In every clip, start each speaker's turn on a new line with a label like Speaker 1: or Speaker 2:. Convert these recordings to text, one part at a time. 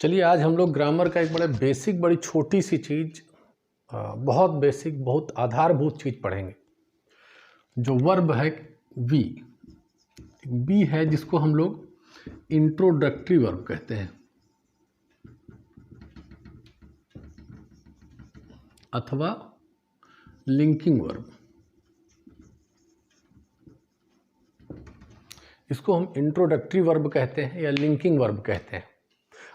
Speaker 1: चलिए आज हम लोग ग्रामर का एक बड़ी छोटी सी चीज़, बहुत बेसिक, बहुत आधारभूत चीज़ पढ़ेंगे। जो वर्ब है बी है, जिसको हम लोग इंट्रोडक्टरी वर्ब कहते हैं अथवा लिंकिंग वर्ब। इसको हम इंट्रोडक्टरी वर्ब कहते हैं या लिंकिंग वर्ब कहते हैं।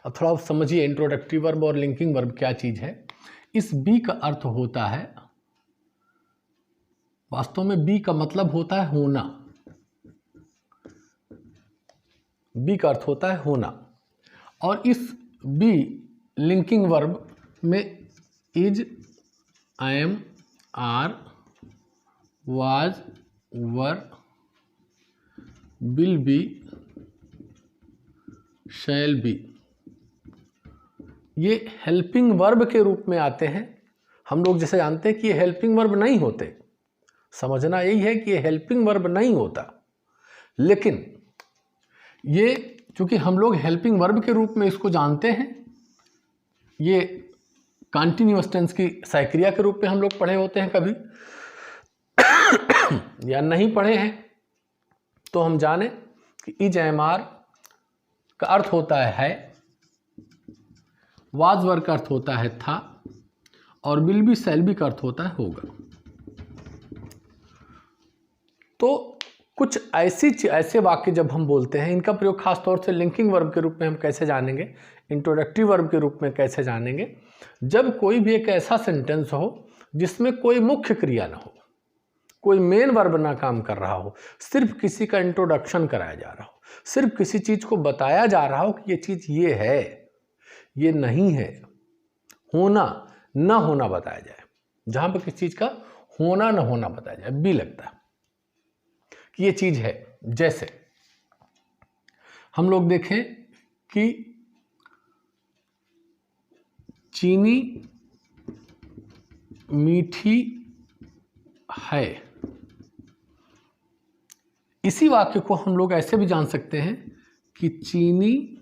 Speaker 1: अब थोड़ा समझिए इंट्रोडक्टरी वर्ब और लिंकिंग वर्ब क्या चीज़ है। इस बी का अर्थ होता है, वास्तव में बी का मतलब होता है होना। बी का अर्थ होता है होना, और इस बी लिंकिंग वर्ब में is, am, are, was, were, will be, shall be, ये हेल्पिंग वर्ब के रूप में आते हैं। हम लोग जैसे जानते हैं कि ये हेल्पिंग वर्ब नहीं होते, समझना यही है कि ये हेल्पिंग वर्ब नहीं होता, लेकिन ये चूंकि हम लोग हेल्पिंग वर्ब के रूप में इसको जानते हैं, ये कंटिन्यूअस टेंस की सहायक्रिया के रूप में हम लोग पढ़े होते हैं कभी या नहीं पढ़े हैं, तो हम जाने कि इज, एम, आर का अर्थ होता है वाज वर्ब का अर्थ होता है था, और विल बी, शैल बी का अर्थ होता है होगा। तो कुछ ऐसे वाक्य जब हम बोलते हैं, इनका प्रयोग खास तौर से लिंकिंग वर्ब के रूप में हम कैसे जानेंगे, इंट्रोडक्टरी वर्ब के रूप में कैसे जानेंगे, जब कोई भी एक ऐसा सेंटेंस हो जिसमें कोई मुख्य क्रिया ना हो, कोई मेन वर्ब ना काम कर रहा हो, सिर्फ किसी का इंट्रोडक्शन कराया जा रहा हो, सिर्फ किसी चीज़ को बताया जा रहा हो कि ये चीज़ ये है, ये नहीं है, होना ना होना बताया जाए। जहाँ पर किसी चीज़ का होना ना होना बताया जाए, बी लगता है कि ये चीज़ है। जैसे हम लोग देखें कि चीनी मीठी है, इसी वाक्य को हम लोग ऐसे भी जान सकते हैं कि चीनी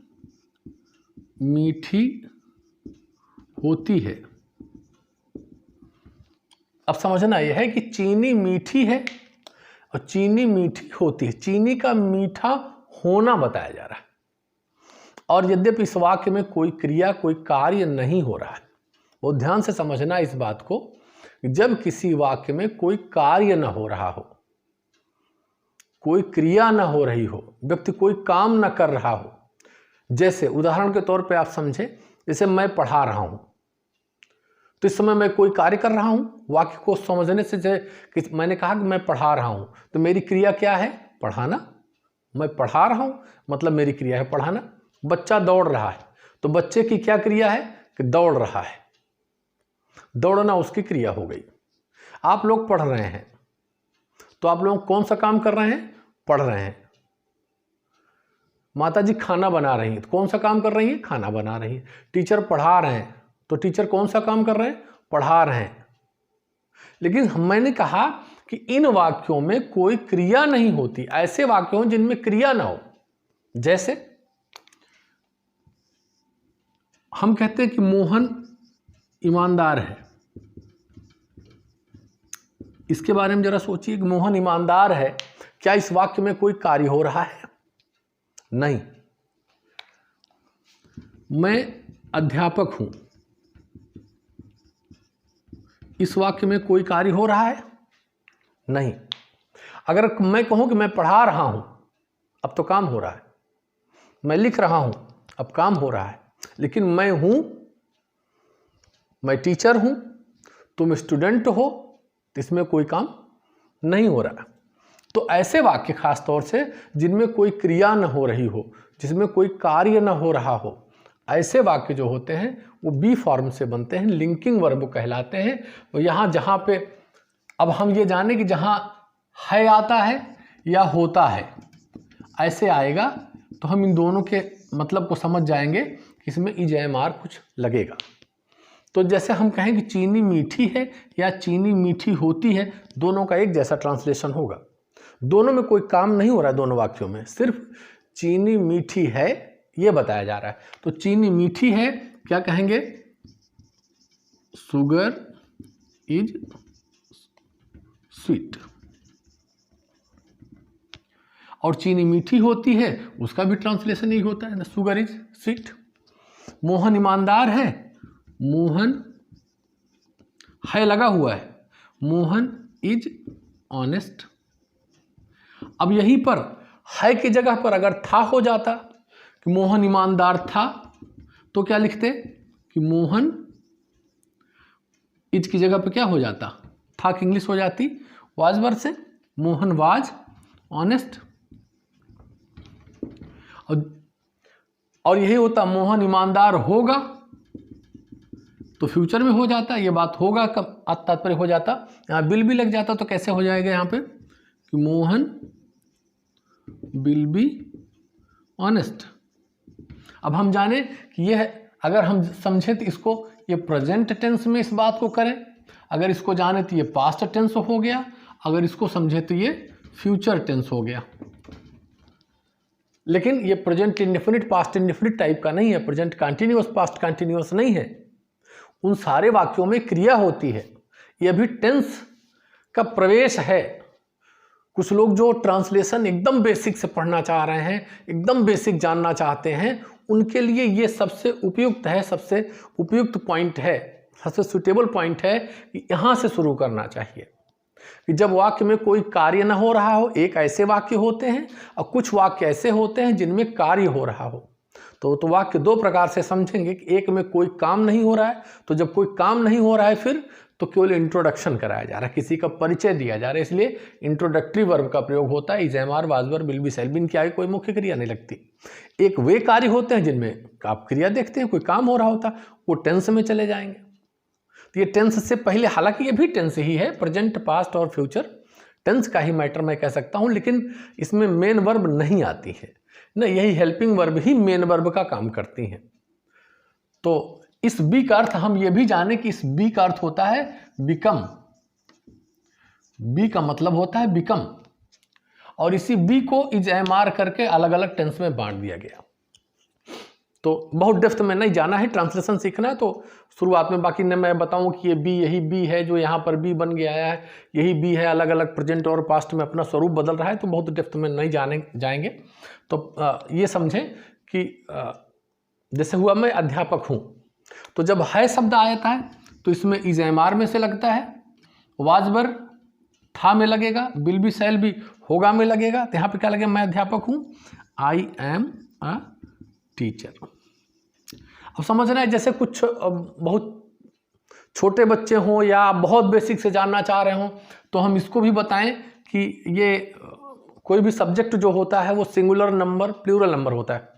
Speaker 1: मीठी होती है। अब समझना यह है कि चीनी मीठी है और चीनी मीठी होती है, चीनी का मीठा होना बताया जा रहा है। और यद्यपि इस वाक्य में कोई क्रिया, कोई कार्य नहीं हो रहा है, बहुत ध्यान से समझना इस बात को। जब किसी वाक्य में कोई कार्य ना हो रहा हो, कोई क्रिया ना हो रही हो, व्यक्ति कोई काम ना कर रहा हो, जैसे उदाहरण के तौर पे आप समझे, जैसे मैं पढ़ा रहा हूं, तो इस समय मैं कोई कार्य कर रहा हूं। वाक्य को समझने से कि मैंने कहा कि मैं पढ़ा रहा हूं, तो मेरी क्रिया क्या है? पढ़ाना। मैं पढ़ा रहा हूं मतलब मेरी क्रिया है पढ़ाना। बच्चा दौड़ रहा है, तो बच्चे की क्या क्रिया है? कि दौड़ रहा है, दौड़ना उसकी क्रिया हो गई। आप लोग पढ़ रहे हैं, तो आप लोग कौन सा काम कर रहे हैं? पढ़ रहे हैं। माता जी खाना बना रही हैं, तो कौन सा काम कर रही हैं? खाना बना रही हैं। टीचर पढ़ा रहे हैं, तो टीचर कौन सा काम कर रहे हैं? पढ़ा रहे हैं। लेकिन मैंने कहा कि इन वाक्यों में कोई क्रिया नहीं होती, ऐसे वाक्यों जिनमें क्रिया ना हो। जैसे हम कहते हैं कि मोहन ईमानदार है, इसके बारे में जरा सोचिए कि मोहन ईमानदार है, क्या इस वाक्य में कोई कार्य हो रहा है? नहीं। मैं अध्यापक हूं, इस वाक्य में कोई कार्य हो रहा है? नहीं। अगर मैं कहूं कि मैं पढ़ा रहा हूं, अब तो काम हो रहा है। मैं लिख रहा हूं, अब काम हो रहा है। लेकिन मैं हूं, मैं टीचर हूं, तुम स्टूडेंट हो, तो इसमें कोई काम नहीं हो रहा। तो ऐसे वाक्य खास तौर से जिनमें कोई क्रिया न हो रही हो, जिसमें कोई कार्य न हो रहा हो, ऐसे वाक्य जो होते हैं वो बी फॉर्म से बनते हैं, लिंकिंग वर्ब कहलाते हैं। तो यहाँ जहाँ पे अब हम ये जाने कि जहाँ है आता है या होता है, ऐसे आएगा, तो हम इन दोनों के मतलब को समझ जाएंगे कि इसमें इज, एम, आर कुछ लगेगा। तो जैसे हम कहें कि चीनी मीठी है या चीनी मीठी होती है, दोनों का एक जैसा ट्रांसलेशन होगा। दोनों में कोई काम नहीं हो रहा है, दोनों वाक्यों में सिर्फ चीनी मीठी है ये बताया जा रहा है। तो चीनी मीठी है, क्या कहेंगे? Sugar is sweet. और चीनी मीठी होती है उसका भी ट्रांसलेशन यही होता है ना, शुगर इज स्वीट। मोहन ईमानदार है, मोहन है लगा हुआ है, मोहन इज ऑनेस्ट। अब यहीं पर है की जगह पर अगर था हो जाता कि मोहन ईमानदार था, तो क्या लिखते कि मोहन इज की जगह पर क्या हो जाता? था की इंग्लिश हो जाती वाज वर्ड से, मोहन वाज ऑनेस्ट। और यही होता मोहन ईमानदार होगा, तो फ्यूचर में हो जाता, ये बात होगा कब तात्पर्य हो जाता। यहाँ बिल भी लग जाता तो कैसे हो जाएगा यहाँ पे कि मोहन विल बी ऑनेस्ट। अब हम जाने कि ये अगर हम समझे तो इसको ये प्रेजेंट टेंस में इस बात को करें, अगर इसको जाने तो ये पास्ट टेंस हो गया, अगर इसको समझे तो ये फ्यूचर टेंस हो गया। लेकिन ये present indefinite past indefinite type का नहीं है, प्रेजेंट कंटिन्यूअस पास्ट कंटिन्यूअस नहीं है। उन सारे वाक्यों में क्रिया होती है, ये भी टेंस का प्रवेश है। कुछ लोग जो ट्रांसलेशन एकदम बेसिक से पढ़ना चाह रहे हैं, एकदम बेसिक जानना चाहते हैं, उनके लिए ये सबसे उपयुक्त है, सबसे उपयुक्त पॉइंट है, सबसे सुटेबल पॉइंट है कि यहाँ से शुरू करना चाहिए कि जब वाक्य में कोई कार्य ना हो रहा हो। एक ऐसे वाक्य होते हैं और कुछ वाक्य ऐसे होते हैं जिनमें कार्य हो रहा हो। तो वाक्य दो प्रकार से समझेंगे कि एक में कोई काम नहीं हो रहा है, तो जब कोई काम नहीं हो रहा है फिर तो केवल इंट्रोडक्शन कराया जा रहा है, किसी का परिचय दिया जा रहा है, इसलिए इंट्रोडक्टरी वर्ब का प्रयोग होता है। Is, am, are, was, were, will be, shall be, इनके आगे कोई मुख्य क्रिया नहीं लगती। एक वे कार्य होते हैं जिनमें आप क्रिया देखते हैं, कोई काम हो रहा होता, वो टेंस में चले जाएंगे। तो ये टेंस से पहले, हालांकि ये भी टेंस ही है, प्रेजेंट पास्ट और फ्यूचर टेंस का ही मैटर मैं कह सकता हूँ, लेकिन इसमें मेन वर्ब नहीं आती है ना, यही हेल्पिंग वर्ब ही मेन वर्ब का काम करती हैं। तो इस बी का अर्थ हम ये भी जाने कि इस बी का अर्थ होता है बिकम। बी का मतलब होता है बिकम, और इसी बी को इज, एम, आर करके अलग अलग टेंस में बांट दिया गया। तो बहुत डेप्थ में नहीं जाना है, ट्रांसलेशन सीखना है तो शुरुआत में, बाकी ने मैं बताऊं कि ये बी, यही बी है जो यहाँ पर बी बन के आया है, यही बी है, अलग अलग प्रेजेंट और पास्ट में अपना स्वरूप बदल रहा है, तो बहुत डेप्थ में नहीं जाएंगे। तो ये समझें कि जैसे हुआ मैं अध्यापक हूँ, तो जब है शब्द आता है तो इसमें इज, एम, आर में से लगता है, वाज, वर था में लगेगा, विल बी, शैल बी होगा में लगेगा, तो यहाँ पे क्या लगेगा? मैं अध्यापक हूँ, आई एम अ टीचर। अब समझना है, जैसे कुछ बहुत छोटे बच्चे हों या बहुत बेसिक से जानना चाह रहे हों, तो हम इसको भी बताएं कि ये कोई भी सब्जेक्ट जो होता है वो सिंगुलर नंबर, प्लूरल नंबर होता है,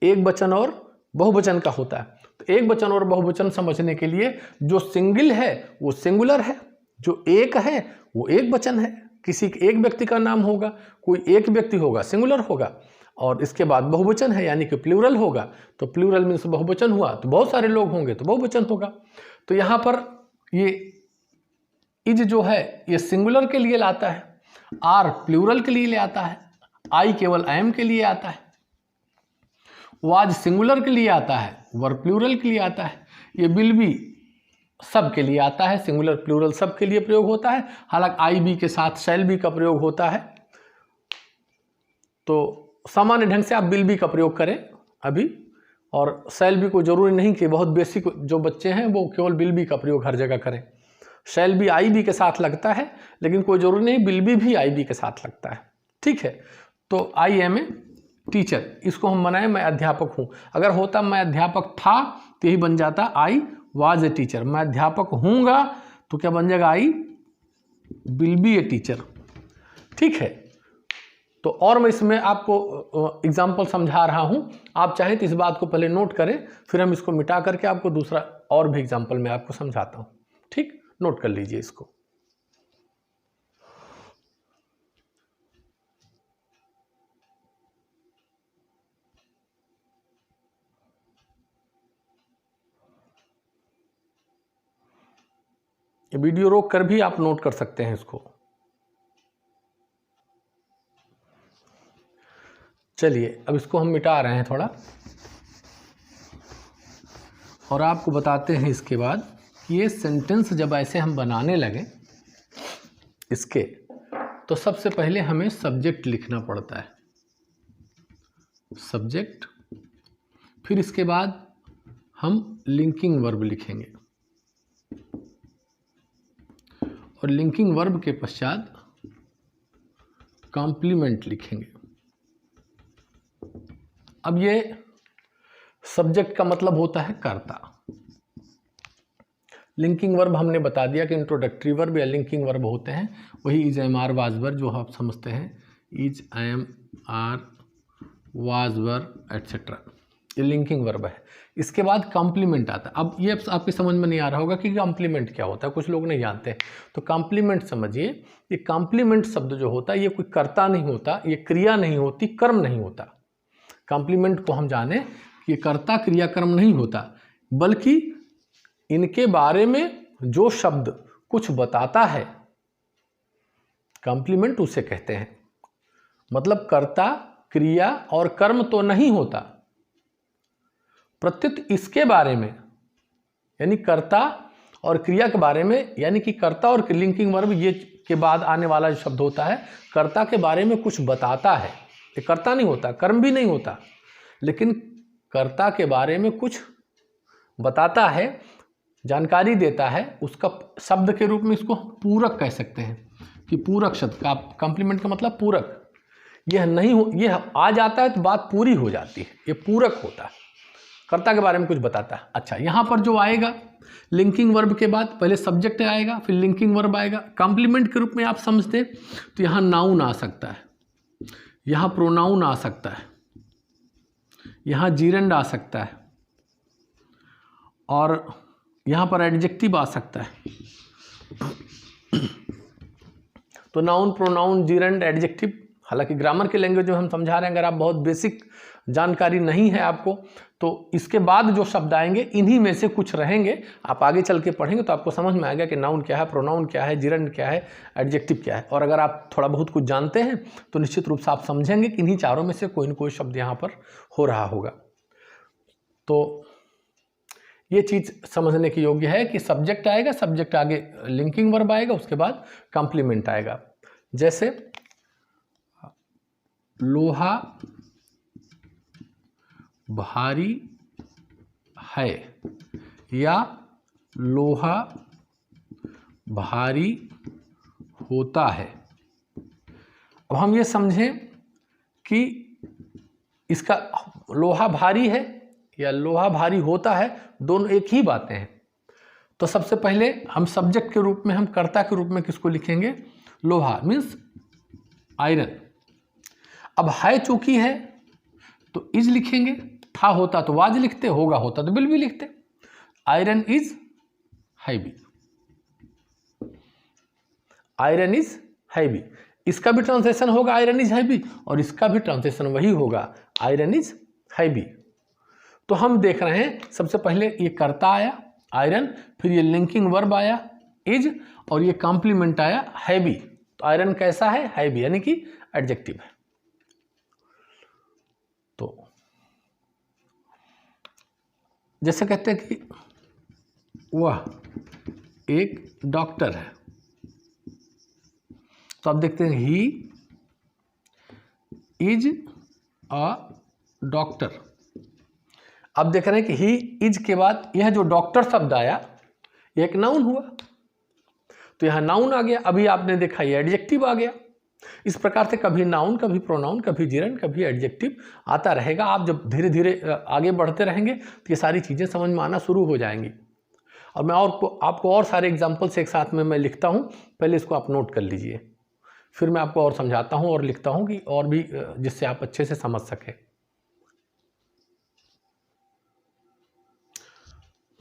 Speaker 1: एक वचन और बहुवचन का होता है। तो एक वचन और बहुवचन समझने के लिए जो सिंगल है वो सिंगुलर है, जो एक है वो एक वचन है, किसी एक व्यक्ति का नाम होगा, कोई एक व्यक्ति होगा, सिंगुलर होगा, और इसके बाद बहुवचन है यानी कि प्लूरल होगा, तो प्लूरल मीन्स बहुवचन हुआ, तो बहुत सारे लोग होंगे तो बहुवचन होगा। तो यहाँ पर ये इज जो है ये सिंगुलर के लिए लाता है, आर प्लूरल के लिए ले आता है, आई केवल एम के लिए आता है, वाज सिंगुलर के लिए आता है, वर प्लूरल के लिए आता है, ये विल बी सब के लिए आता है, सिंगुलर प्लूरल सब के लिए प्रयोग होता है। हालांकि आई बी के साथ शैल बी का प्रयोग होता है, तो सामान्य ढंग से आप विल बी का प्रयोग करें अभी, और शैल बी को जरूरी नहीं कि बहुत बेसिक जो बच्चे हैं वो केवल विल बी का प्रयोग हर जगह करें। शैल बी आई बी के साथ लगता है, लेकिन कोई जरूरी नहीं, विल बी भी आई बी के साथ लगता है, ठीक है। तो आई एम ए टीचर, इसको हम बनाए मैं अध्यापक हूँ। अगर होता मैं अध्यापक था तो यही बन जाता आई वाज ए टीचर। मैं अध्यापक हूँगा तो क्या बन जाएगा? I will be a teacher, ठीक है। तो और मैं इसमें आपको एग्जाम्पल समझा रहा हूँ, आप चाहें तो इस बात को पहले नोट करें, फिर हम इसको मिटा करके आपको दूसरा और भी एग्जाम्पल मैं आपको समझाता हूँ, ठीक। नोट कर लीजिए इसको। ये वीडियो रोक कर भी आप नोट कर सकते हैं इसको। चलिए अब इसको हम मिटा रहे हैं थोड़ा और आपको बताते हैं इसके बाद कि ये सेंटेंस जब ऐसे हम बनाने लगे इसके, तो सबसे पहले हमें सब्जेक्ट लिखना पड़ता है, सब्जेक्ट। फिर इसके बाद हम लिंकिंग वर्ब लिखेंगे और लिंकिंग वर्ब के पश्चात कॉम्प्लीमेंट लिखेंगे। अब ये सब्जेक्ट का मतलब होता है कर्ता। लिंकिंग वर्ब हमने बता दिया कि इंट्रोडक्टरी वर्ब या लिंकिंग वर्ब होते हैं वही is, am, are, was, were जो आप समझते हैं, is, am, are, was, were etcetera, ये लिंकिंग वर्ब है। इसके बाद कॉम्प्लीमेंट आता है। अब ये आपके समझ में नहीं आ रहा होगा कि कॉम्प्लीमेंट क्या होता है, कुछ लोग नहीं जानते। तो कॉम्प्लीमेंट समझिए, ये कॉम्प्लीमेंट शब्द जो होता है ये कोई कर्ता नहीं होता, ये क्रिया नहीं होती, कर्म नहीं होता। कॉम्प्लीमेंट को हम जाने कि कर्ता क्रिया कर्म नहीं होता, बल्कि इनके बारे में जो शब्द कुछ बताता है कॉम्प्लीमेंट उसे कहते हैं। मतलब कर्ता क्रिया और कर्म तो नहीं होता, प्रत्युत इसके बारे में, यानी कर्ता और क्रिया के बारे में, यानी कि कर्ता और लिंकिंग वर्ब ये के बाद आने वाला जो शब्द होता है कर्ता के बारे में कुछ बताता है। ये कर्ता नहीं होता, कर्म भी नहीं होता, लेकिन कर्ता के बारे में कुछ बताता है, जानकारी देता है। उसका शब्द के रूप में इसको पूरक कह सकते हैं कि पूरक शब्द का कॉम्प्लीमेंट का मतलब पूरक। यह नहीं हो, यह आ जाता है तो बात पूरी हो जाती है, ये पूरक होता है, कर्ता के बारे में कुछ बताता है। अच्छा, यहाँ पर जो आएगा लिंकिंग वर्ब के बाद पहले सब्जेक्ट आएगा, फिर लिंकिंग वर्ब आएगा। कॉम्प्लीमेंट के रूप में आप समझते तो यहाँ नाउन आ सकता है, यहाँ प्रोनाउन आ सकता है, यहाँ जीरेंड आ सकता है और यहाँ पर एडजेक्टिव आ सकता है। तो नाउन, प्रोनाउन, जीरेंड, एडजेक्टिव, हालांकि ग्रामर के लैंग्वेज में हम समझा रहे हैं, अगर आप बहुत बेसिक जानकारी नहीं है आपको तो इसके बाद जो शब्द आएंगे इन्हीं में से कुछ रहेंगे। आप आगे चल के पढ़ेंगे तो आपको समझ में आएगा कि नाउन क्या है, प्रोनाउन क्या है, जीरेंड क्या है, एडजेक्टिव क्या है। और अगर आप थोड़ा बहुत कुछ जानते हैं तो निश्चित रूप से आप समझेंगे कि इन्हीं चारों में से कोई न कोई शब्द यहाँ पर हो रहा होगा। तो ये चीज़ समझने की योग्य है कि सब्जेक्ट आएगा, सब्जेक्ट आगे लिंकिंग वर्ब आएगा, उसके बाद कॉम्प्लीमेंट आएगा। जैसे लोहा भारी है या लोहा भारी होता है। अब हम ये समझें कि इसका लोहा भारी है या लोहा भारी होता है, दोनों एक ही बातें हैं। तो सबसे पहले हम सब्जेक्ट के रूप में, हम कर्ता के रूप में किसको लिखेंगे? लोहा मीन्स आयरन। अब है चूंकि है तो इज लिखेंगे, था होता तो वाज लिखते, होगा होता तो विल भी लिखते। Iron is heavy, iron is heavy. इसका भी ट्रांसलेशन होगा आयरन इज हैवी और इसका भी ट्रांसलेशन वही होगा आयरन इज हैवी। तो हम देख रहे हैं सबसे पहले ये कर्ता आया आयरन, फिर ये लिंकिंग वर्ब आया इज और ये कॉम्प्लीमेंट आया हैवी। तो आयरन कैसा है? हैवी, यानी कि एडजेक्टिव है। तो जैसे कहते हैं कि वह एक डॉक्टर है, तो आप देखते हैं ही इज अ डॉक्टर। अब देख रहे हैं कि ही इज के बाद यह जो डॉक्टर शब्द आया यह एक नाउन हुआ, तो यहां नाउन आ गया। अभी आपने देखा ये एडजेक्टिव आ गया। इस प्रकार से कभी नाउन, कभी प्रोनाउन, कभी जीरेंड, कभी एडजेक्टिव आता रहेगा। आप जब धीरे धीरे आगे बढ़ते रहेंगे तो ये सारी चीज़ें समझ में आना शुरू हो जाएंगी। और मैं आपको और सारे एग्जाम्पल्स एक साथ में मैं लिखता हूँ, पहले इसको आप नोट कर लीजिए, फिर मैं आपको और समझाता हूँ और लिखता हूँ कि और भी जिससे आप अच्छे से समझ सकें।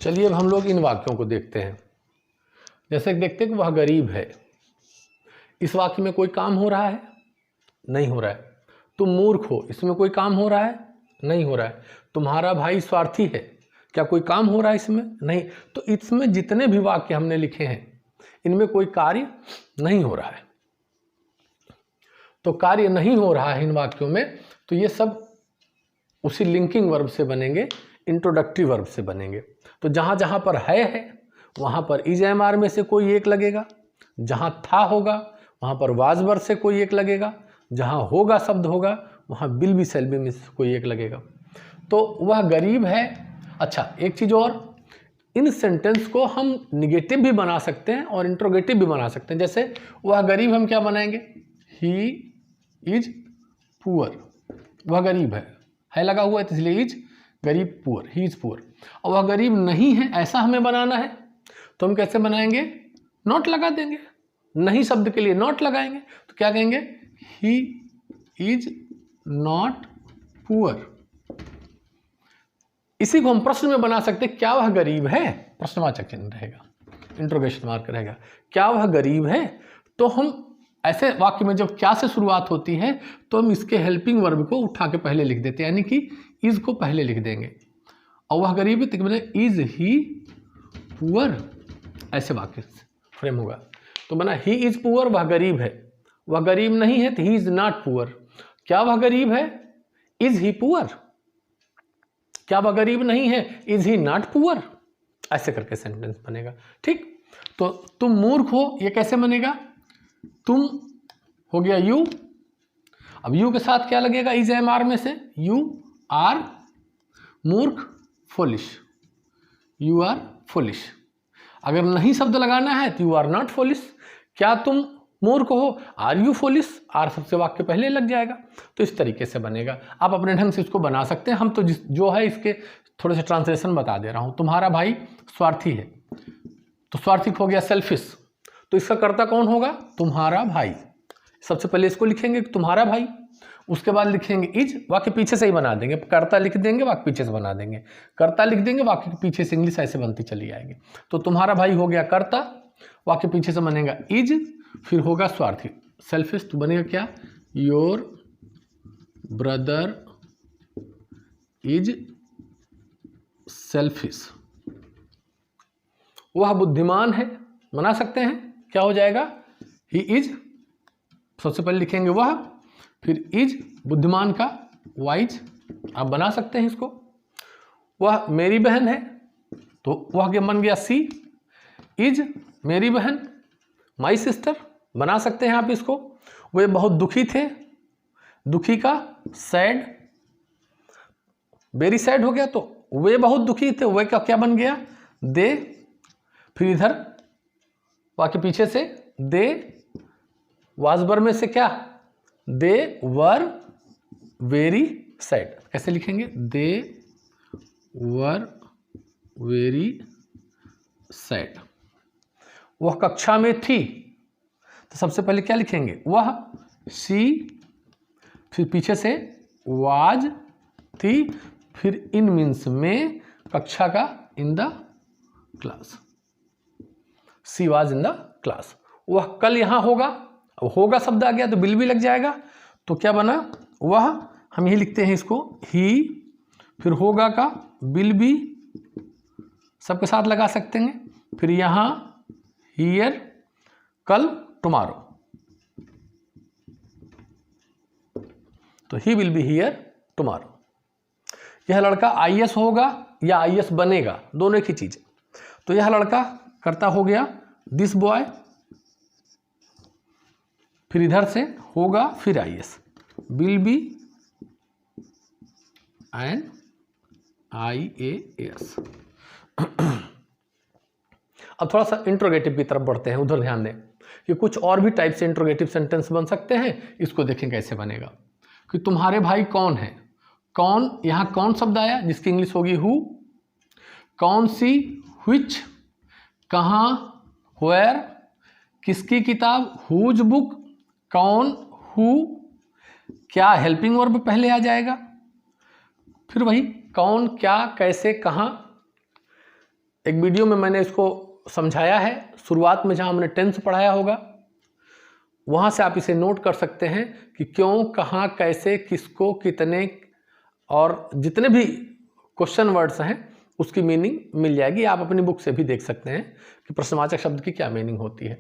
Speaker 1: चलिए अब हम लोग इन वाक्यों को देखते हैं। जैसे देखते हैं कि वह गरीब है, इस वाक्य में कोई काम हो रहा है? नहीं हो रहा है। तुम मूर्ख हो, इसमें कोई काम हो रहा है? नहीं हो रहा है। तुम्हारा भाई स्वार्थी है, क्या कोई काम हो रहा है इसमें? नहीं। तो इसमें जितने भी वाक्य हमने लिखे हैं इनमें कोई कार्य नहीं हो रहा है। तो कार्य नहीं हो रहा है इन वाक्यों में, तो ये सब उसी लिंकिंग वर्ब से बनेंगे, इंट्रोडक्टरी वर्ब से बनेंगे। तो जहाँ जहाँ पर है वहाँ पर इज एम आर में से कोई एक लगेगा, जहाँ था होगा वहाँ पर वाज वर्ब से कोई एक लगेगा, जहाँ होगा शब्द होगा वहाँ विल बी शैल बी में से कोई एक लगेगा। तो वह गरीब है। अच्छा, एक चीज़ और, इन सेंटेंस को हम निगेटिव भी बना सकते हैं और इंट्रोगेटिव भी बना सकते हैं। जैसे वह गरीब हम क्या बनाएंगे, ही इज पुअर, वह गरीब है लगा हुआ है तो इसलिए इज गरीब, पुअर, ही इज पुअर। और वह गरीब नहीं है ऐसा हमें बनाना है तो हम कैसे बनाएंगे, नॉट लगा देंगे, नहीं शब्द के लिए नॉट लगाएंगे। तो क्या कहेंगे, ही इज नॉट पुअर। इसी को हम प्रश्न में बना सकते हैं, क्या वह गरीब है, प्रश्नवाचक चिन्ह रहेगा, इंट्रोगेशन मार्क रहेगा, क्या वह गरीब है। तो हम ऐसे वाक्य में जब क्या से शुरुआत होती है तो हम इसके हेल्पिंग वर्ब को उठा के पहले लिख देते हैं, यानी कि इज को पहले लिख देंगे। और वह गरीब है तो बने इज ही पुअर, ऐसे वाक्य फ्रेम होगा। तो बना ही इज पुअर, वह गरीब है। वह गरीब नहीं है तो ही इज नॉट पुअर। क्या वह गरीब है, इज ही पुअर। क्या वह गरीब नहीं है, इज ही नॉट पुअर। ऐसे करके सेंटेंस बनेगा। ठीक, तो तुम मूर्ख हो, ये कैसे बनेगा, तुम हो गया यू, अब यू के साथ क्या लगेगा, इज एम आर में से, यू आर मूर्ख, फुलिश, यू आर फुलिश। अगर नहीं शब्द लगाना है तो यू आर नॉट फुलिश। क्या तुम मूर्ख हो, आर यू फुलिश, आर सबसे वाक्य पहले लग जाएगा। तो इस तरीके से बनेगा। आप अपने ढंग से इसको बना सकते हैं। हम तो जो है इसके थोड़े से ट्रांसलेशन बता दे रहा हूँ। तुम्हारा भाई स्वार्थी है तो स्वार्थी हो गया सेल्फिश, तो इसका कर्ता कौन होगा, तुम्हारा भाई। सबसे पहले इसको लिखेंगे तुम्हारा भाई, उसके बाद लिखेंगे इज, वाक्य पीछे से ही बना देंगे, कर्ता लिख देंगे वाक्य पीछे से बना देंगे, कर्ता लिख देंगे वाक्य के पीछे से इंग्लिश ऐसे बनती चली आएगी। तो तुम्हारा भाई हो गया कर्ता, वाक्य पीछे से बनेगा इज, फिर होगा स्वार्थी सेल्फिश, तो बनेगा क्या, योर ब्रदर इज सेल्फिश। वह बुद्धिमान है, बना सकते हैं, क्या हो जाएगा, ही इज, सबसे पहले लिखेंगे वह, फिर इज बुद्धिमान का वाइज, आप बना सकते हैं इसको। वह मेरी बहन है तो वह क्या बन गया सी, इज मेरी बहन, माई सिस्टर, बना सकते हैं आप इसको। वे बहुत दुखी थे, दुखी का सैड, वेरी सैड हो गया तो वे बहुत दुखी थे, वे का क्या बन गया, दे, फिर इधर वाक्य पीछे से दे, वाजबर में से क्या, दे वर वेरी सैड, कैसे लिखेंगे, दे वर वेरी सैड। वह कक्षा में थी तो सबसे पहले क्या लिखेंगे, वह, सी, फिर पीछे से वाज थी, फिर इन मीन्स में, कक्षा का in the class, she was in the class. वह कल यहाँ होगा, अब होगा शब्द आ गया तो बिल भी लग जाएगा, तो क्या बना, वह, हम यही लिखते हैं इसको, ही, फिर होगा का बिल भी सबके साथ लगा सकते हैं, फिर यहाँ हियर, कल, टुमारो, तो he will be here tomorrow. यह लड़का आईएएस होगा या आईएएस बनेगा, दोनों एक ही चीज। तो यह लड़का करता हो गया दिस बॉय, फिर इधर से होगा फिर IAS, will be an IAS। अब थोड़ा सा इंट्रोगेटिव की तरफ बढ़ते हैं, उधर ध्यान दें कि कुछ और भी टाइप से इंट्रोगेटिव सेंटेंस बन सकते हैं। इसको देखें कैसे बनेगा कि तुम्हारे भाई कौन है, कौन, यहाँ कौन शब्द आया जिसकी इंग्लिश होगी हु, कौन सी, व्हिच, कहाँ, वेयर, किसकी किताब, हुज बुक, कौन, हु, क्या हेल्पिंग वर्ब पहले आ जाएगा, फिर वही कौन, क्या, कैसे, कहाँ। एक वीडियो में मैंने इसको समझाया है, शुरुआत में जहाँ हमने टेंस पढ़ाया होगा वहाँ से आप इसे नोट कर सकते हैं कि क्यों, कहाँ, कैसे, किसको, कितने, और जितने भी क्वेश्चन वर्ड्स हैं उसकी मीनिंग मिल जाएगी। आप अपनी बुक से भी देख सकते हैं कि प्रश्नवाचक शब्द की क्या मीनिंग होती है।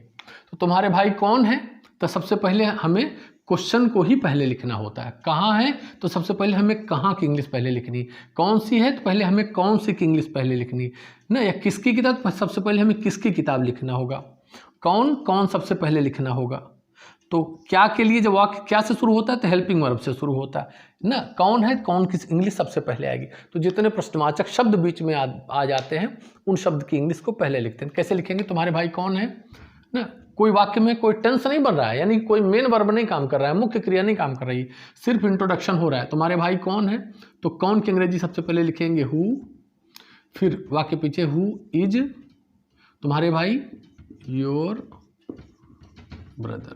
Speaker 1: तो तुम्हारे भाई कौन है, तो सबसे पहले हमें क्वेश्चन को ही पहले लिखना होता है। कहाँ है तो सबसे पहले हमें कहाँ की इंग्लिश पहले लिखनी, कौन सी है तो पहले हमें कौन सी की इंग्लिश पहले लिखनी ना, या किसकी किताब, सबसे पहले हमें किसकी किताब लिखना होगा, कौन कौन सबसे पहले लिखना होगा। तो क्या के लिए जब वाक्य क्या से शुरू होता है तो हेल्पिंग वर्ब से शुरू होता है ना, कौन है कौन किस इंग्लिश सबसे पहले आएगी। तो जितने प्रश्नवाचक शब्द बीच में आ जाते हैं उन शब्द की इंग्लिश को पहले लिखते हैं। कैसे लिखेंगे, तुम्हारे भाई कौन है ना, कोई वाक्य में कोई टेंस नहीं बन रहा है, यानी कोई मेन वर्ब नहीं काम कर रहा है, मुख्य क्रिया नहीं काम कर रही, सिर्फ इंट्रोडक्शन हो रहा है। तुम्हारे भाई कौन है तो कौन की अंग्रेजी सबसे पहले लिखेंगे हु, फिर वाक्य पीछे हु इज तुम्हारे भाई your brother,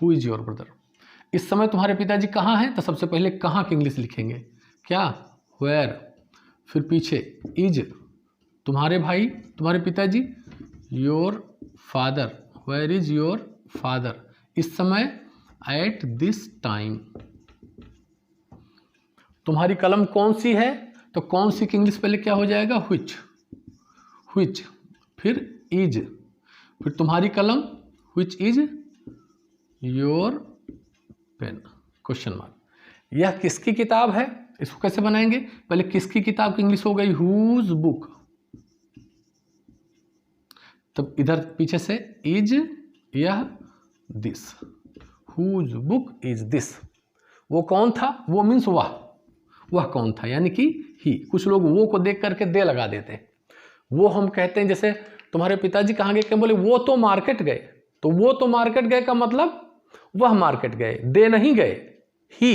Speaker 1: who is your brother. इस समय तुम्हारे पिताजी कहाँ हैं तो सबसे पहले कहाँ की इंग्लिश लिखेंगे, क्या वेयर, फिर पीछे इज तुम्हारे भाई तुम्हारे पिताजी, your father where is your father, इस समय एट दिस टाइम। तुम्हारी कलम कौन सी है तो कौन सी की इंग्लिश पहले क्या हो जाएगा, व्हिच, व्हिच, फिर इज, फिर तुम्हारी कलम which is your pen, question mark. यह किसकी किताब है, इसको कैसे बनाएंगे, पहले किसकी किताब की इंग्लिश हो गई हुज बुक, तब इधर पीछे से इज यह this, whose book is this. वो कौन था, वो मीन्स वह कौन था, यानी कि ही। कुछ लोग वो को देख करके दे लगा देते हैं, वो हम कहते हैं जैसे तुम्हारे पिताजी कहाँ गए, क्या बोले वो तो मार्केट गए, तो वो तो मार्केट गए का मतलब वह मार्केट गए, दे नहीं गए, ही,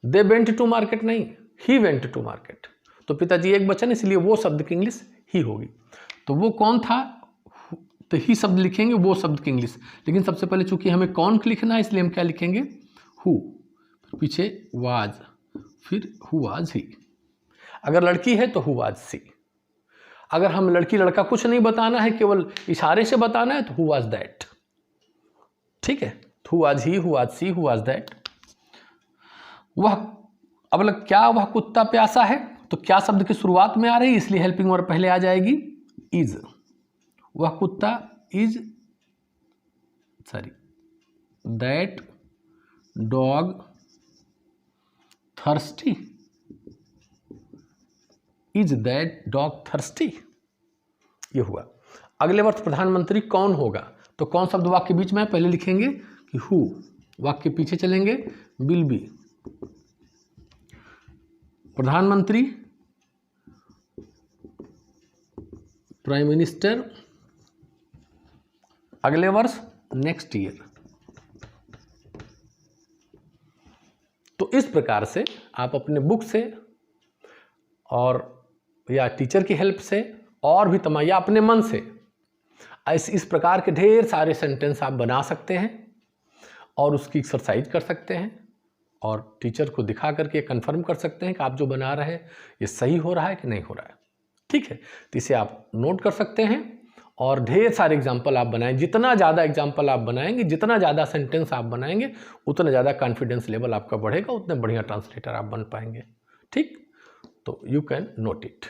Speaker 1: दे वेंट टू मार्केट नहीं, ही वेंट टू मार्केट। तो पिताजी एक वचन इसलिए वो शब्द की इंग्लिश ही होगी। तो वो कौन था तो ही शब्द लिखेंगे वो शब्द की इंग्लिश, लेकिन सबसे पहले चूंकि हमें कौन लिखना है इसलिए हम क्या लिखेंगे हु, पीछे वाज, फिर हु वाज ही। अगर लड़की है तो हु वाज सी। अगर हम लड़की लड़का कुछ नहीं बताना है, केवल इशारे से बताना है तो हु वाज दैट, ठीक है। Who was he, who was she, who was that. वह, अब लग क्या वह कुत्ता प्यासा है तो क्या शब्द की शुरुआत में आ रही है इसलिए हेल्पिंग वर्ब पहले आ जाएगी इज। वह कुत्ता is, sorry, that dog thirsty, is that dog thirsty, ये हुआ। अगले वर्ष प्रधानमंत्री कौन होगा तो कौन शब्द वाक्य के बीच में पहले लिखेंगे कि हु, वाक्य पीछे चलेंगे विल बी। प्रधानमंत्री, प्राइम मिनिस्टर, अगले वर्ष नेक्स्ट ईयर। तो इस प्रकार से आप अपने बुक से और या टीचर की हेल्प से और भी तमाम या अपने मन से इस प्रकार के ढेर सारे सेंटेंस आप बना सकते हैं और उसकी एक्सरसाइज कर सकते हैं और टीचर को दिखा करके कंफर्म कर सकते हैं कि आप जो बना रहे हैं ये सही हो रहा है कि नहीं हो रहा है, ठीक है। तो इसे आप नोट कर सकते हैं और ढेर सारे एग्जाम्पल आप बनाएं। जितना ज़्यादा एग्जाम्पल आप बनाएंगे, जितना ज़्यादा सेंटेंस आप बनाएंगे, उतना ज़्यादा कॉन्फिडेंस लेवल आपका बढ़ेगा, उतने बढ़िया ट्रांसलेटर आप बन पाएंगे, ठीक। तो यू कैन नोट इट।